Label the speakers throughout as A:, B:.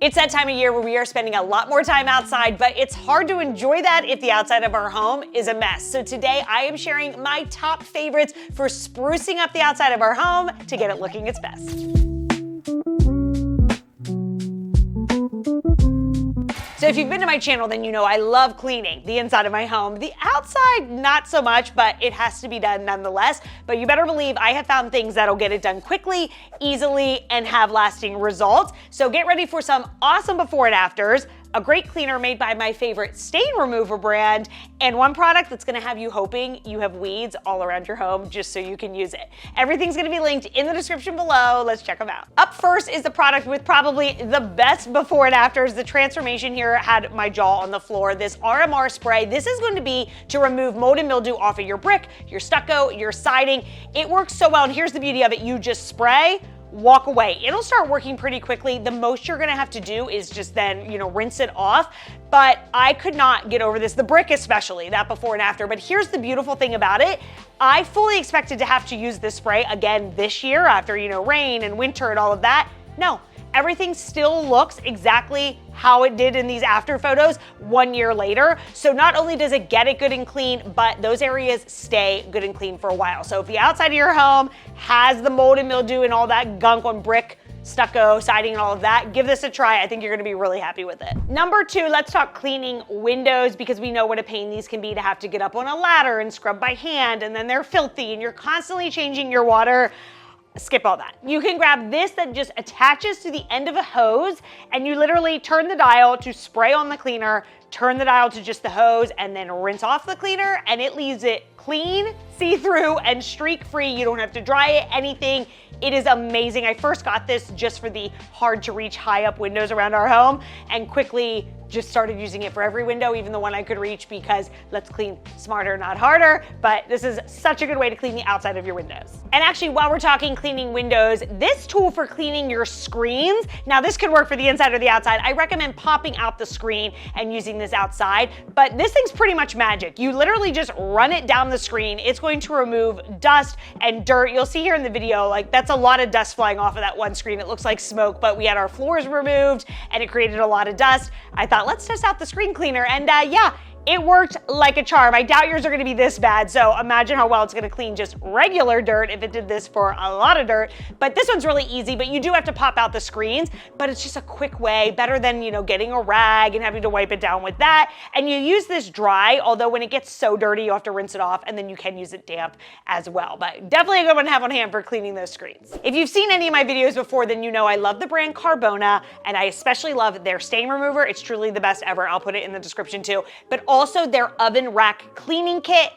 A: It's that time of year where we are spending a lot more time outside, but it's hard to enjoy that if the outside of our home is a mess. So today I am sharing my top favorites for sprucing up the outside of our home to get it looking its best. So if you've been to my channel, then you know I love cleaning the inside of my home. The outside, not so much, but it has to be done nonetheless. But you better believe I have found things that'll get it done quickly, easily, and have lasting results. So get ready for some awesome before and afters, a great cleaner made by my favorite stain remover brand, and one product that's gonna have you hoping you have weeds all around your home just so you can use it. Everything's gonna be linked in the description below. Let's check them out. Up first is the product with probably the best before and afters. The transformation here had my jaw on the floor. This RMR spray, this is going to be to remove mold and mildew off of your brick, your stucco, your siding. It works so well, and here's the beauty of it. You just spray, walk away. It'll start working pretty quickly. The most you're gonna have to do is just then, rinse it off. But I could not get over this, the brick especially, that before and after. But here's the beautiful thing about it. I fully expected to have to use this spray again this year after, rain and winter and all of that. No. Everything still looks exactly how it did in these after photos 1 year later. So not only does it get it good and clean, but those areas stay good and clean for a while. So if the outside of your home has the mold and mildew and all that gunk on brick, stucco, siding, and all of that, give this a try. I think you're gonna be really happy with it. Number two, let's talk cleaning windows, because we know what a pain these can be to have to get up on a ladder and scrub by hand, and then they're filthy and you're constantly changing your water. Skip all that. You can grab this that just attaches to the end of a hose, and you literally turn the dial to spray on the cleaner, turn the dial to just the hose, and then rinse off the cleaner, and it leaves it clean, see-through, and streak-free. You don't have to dry it, anything. It is amazing. I first got this just for the hard-to-reach high-up windows around our home, and quickly just started using it for every window, even the one I could reach, because let's clean smarter, not harder. But this is such a good way to clean the outside of your windows. And actually, while we're talking cleaning windows, this tool for cleaning your screens, now this could work for the inside or the outside. I recommend popping out the screen and using this outside, but this thing's pretty much magic. You literally just run it down the screen. It's going to remove dust and dirt. You'll see here in the video, like that's a lot of dust flying off of that one screen. It looks like smoke, but we had our floors removed and it created a lot of dust. I thought, let's test out the screen cleaner, and yeah, it worked like a charm. I doubt yours are gonna be this bad, so imagine how well it's gonna clean just regular dirt if it did this for a lot of dirt. But this one's really easy, but you do have to pop out the screens, but it's just a quick way, better than, getting a rag and having to wipe it down with that. And you use this dry, although when it gets so dirty, you have to rinse it off, and then you can use it damp as well. But definitely a good one to have on hand for cleaning those screens. If you've seen any of my videos before, then you know I love the brand Carbona, and I especially love their stain remover. It's truly the best ever. I'll put it in the description too. But also their oven rack cleaning kit.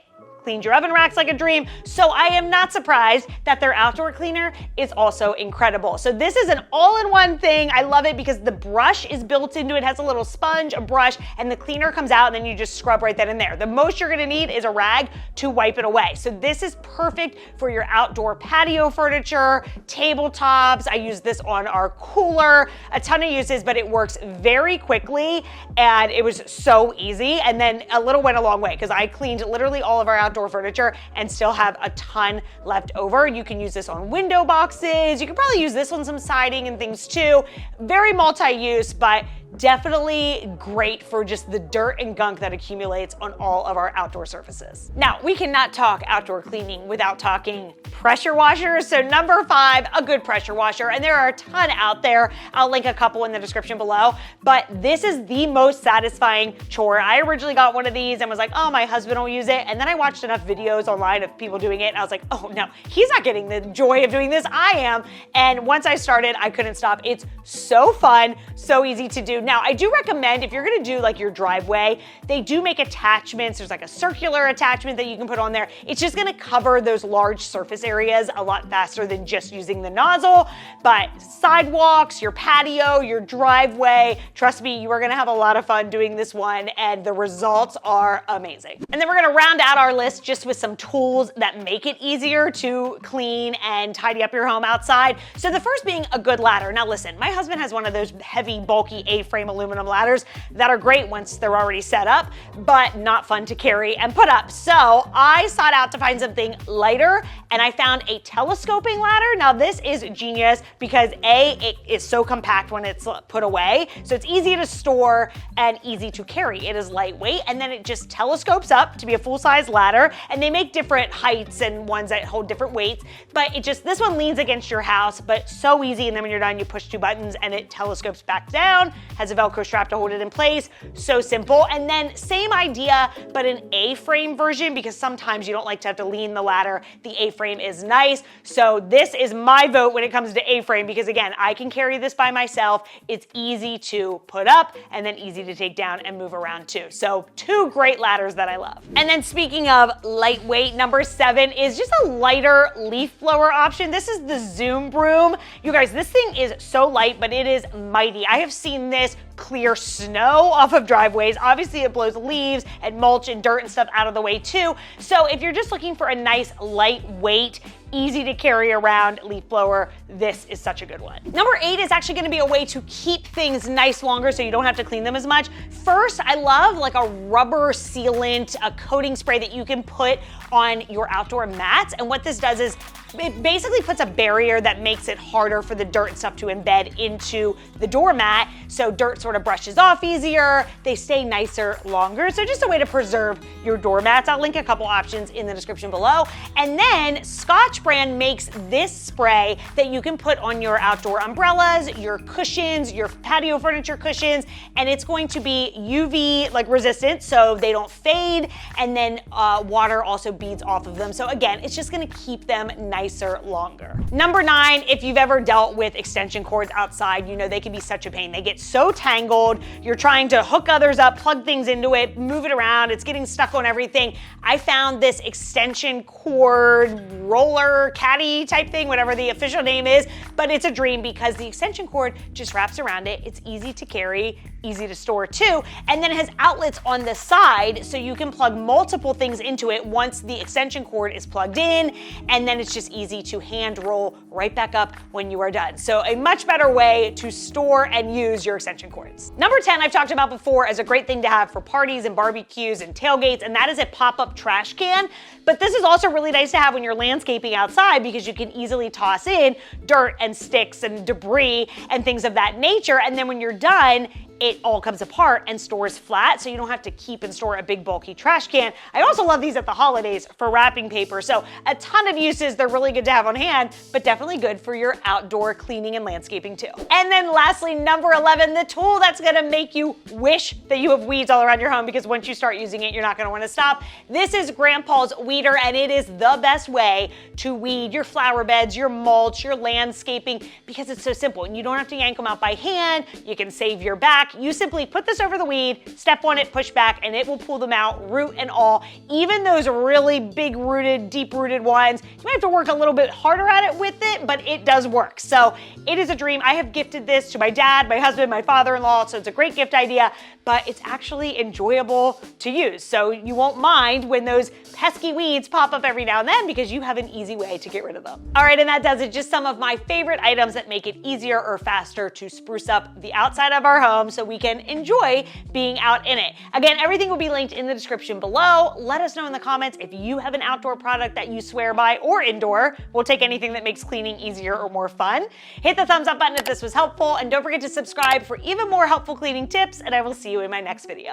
A: Cleans your oven racks like a dream. So I am not surprised that their outdoor cleaner is also incredible. So this is an all-in-one thing. I love it because the brush is built into it. It has a little sponge, a brush, and the cleaner comes out, and then you just scrub right then and there. The most you're gonna need is a rag to wipe it away. So this is perfect for your outdoor patio furniture, tabletops. I use this on our cooler, a ton of uses, but it works very quickly, and it was so easy. And then a little went a long way, because I cleaned literally all of our outdoor furniture and still have a ton left over. You can use this on window boxes. You can probably use this on some siding and things too. Very multi-use, but definitely great for just the dirt and gunk that accumulates on all of our outdoor surfaces. Now, we cannot talk outdoor cleaning without talking pressure washers. So number 5, a good pressure washer. And there are a ton out there. I'll link a couple in the description below, but this is the most satisfying chore. I originally got one of these and was like, oh, my husband will use it. And then I watched enough videos online of people doing it, and I was like, oh no, he's not getting the joy of doing this, I am. And once I started, I couldn't stop. It's so fun, so easy to do. Now, I do recommend, if you're gonna do like your driveway, they do make attachments. There's like a circular attachment that you can put on there. It's just gonna cover those large surface areas a lot faster than just using the nozzle. But sidewalks, your patio, your driveway, trust me, you are gonna have a lot of fun doing this one, and the results are amazing. And then we're gonna round out our list just with some tools that make it easier to clean and tidy up your home outside. So the first being a good ladder. Now listen, my husband has one of those heavy heavy, bulky A-frame aluminum ladders that are great once they're already set up, but not fun to carry and put up. So I sought out to find something lighter, and I found a telescoping ladder. Now this is genius because A, it is so compact when it's put away, so it's easy to store and easy to carry. It is lightweight, and then it just telescopes up to be a full-size ladder, and they make different heights and ones that hold different weights, but this one leans against your house, but so easy, and then when you're done, you push 2 buttons and it telescopes back down, has a Velcro strap to hold it in place, so simple. And then same idea, but an A-frame version, because sometimes you don't like to have to lean the ladder. The A-frame is nice, so this is my vote when it comes to A-frame, because again, I can carry this by myself. It's easy to put up and then easy to take down and move around too. So 2 great ladders that I love. And then speaking of lightweight, number 7 is just a lighter leaf blower option. This is the Zoom Broom. You guys, this thing is so light, but it is mighty. I have seen this clear snow off of driveways. Obviously it blows leaves and mulch and dirt and stuff out of the way too. So if you're just looking for a nice lightweight, easy to carry around leaf blower, this is such a good one. Number 8 is actually gonna be a way to keep things nice longer so you don't have to clean them as much. First, I love like a rubber sealant, a coating spray that you can put on your outdoor mats. And what this does is it basically puts a barrier that makes it harder for the dirt and stuff to embed into the doormat, so dirt sort of brushes off easier, they stay nicer longer. So just a way to preserve your doormats. I'll link a couple options in the description below. And then Scotch brand makes this spray that you can put on your outdoor umbrellas, your cushions, your patio furniture cushions, and it's going to be UV resistant so they don't fade, and then water also beads off of them. So again, it's just gonna keep them nicer longer. Number 9, if you've ever dealt with extension cords outside, you know they can be such a pain. They get so tangled, you're trying to hook others up, plug things into it, move it around, it's getting stuck on everything. I found this extension cord roller, caddy type thing, whatever the official name is, but it's a dream because the extension cord just wraps around it. It's easy to carry, easy to store too, and then it has outlets on the side so you can plug multiple things into it once the extension cord is plugged in, and then it's just easy to hand roll right back up when you are done. So a much better way to store and use your extension cords. Number 10, I've talked about before as a great thing to have for parties and barbecues and tailgates, and that is a pop-up trash can. But this is also really nice to have when you're landscaping outside because you can easily toss in dirt and sticks and debris and things of that nature. And then when you're done, it all comes apart and stores flat, so you don't have to keep and store a big bulky trash can. I also love these at the holidays for wrapping paper, so a ton of uses. They're really good to have on hand, but definitely good for your outdoor cleaning and landscaping too. And then lastly, number 11, the tool that's gonna make you wish that you have weeds all around your home, because once you start using it, you're not gonna wanna stop. This is Grandpa's Weeder, and it is the best way to weed your flower beds, your mulch, your landscaping, because it's so simple and you don't have to yank them out by hand. You can save your back. You simply put this over the weed, step on it, push back, and it will pull them out, root and all. Even those really big rooted, deep rooted ones, you might have to work a little bit harder at it with it, but it does work. So it is a dream. I have gifted this to my dad, my husband, my father-in-law, so it's a great gift idea, but it's actually enjoyable to use. So you won't mind when those pesky weeds pop up every now and then because you have an easy way to get rid of them. All right, and that does it. Just some of my favorite items that make it easier or faster to spruce up the outside of our home so we can enjoy being out in it. Again, everything will be linked in the description below. Let us know in the comments if you have an outdoor product that you swear by, or indoor. We'll take anything that makes cleaning easier or more fun. Hit the thumbs up button if this was helpful, and don't forget to subscribe for even more helpful cleaning tips, and I will see you in my next video.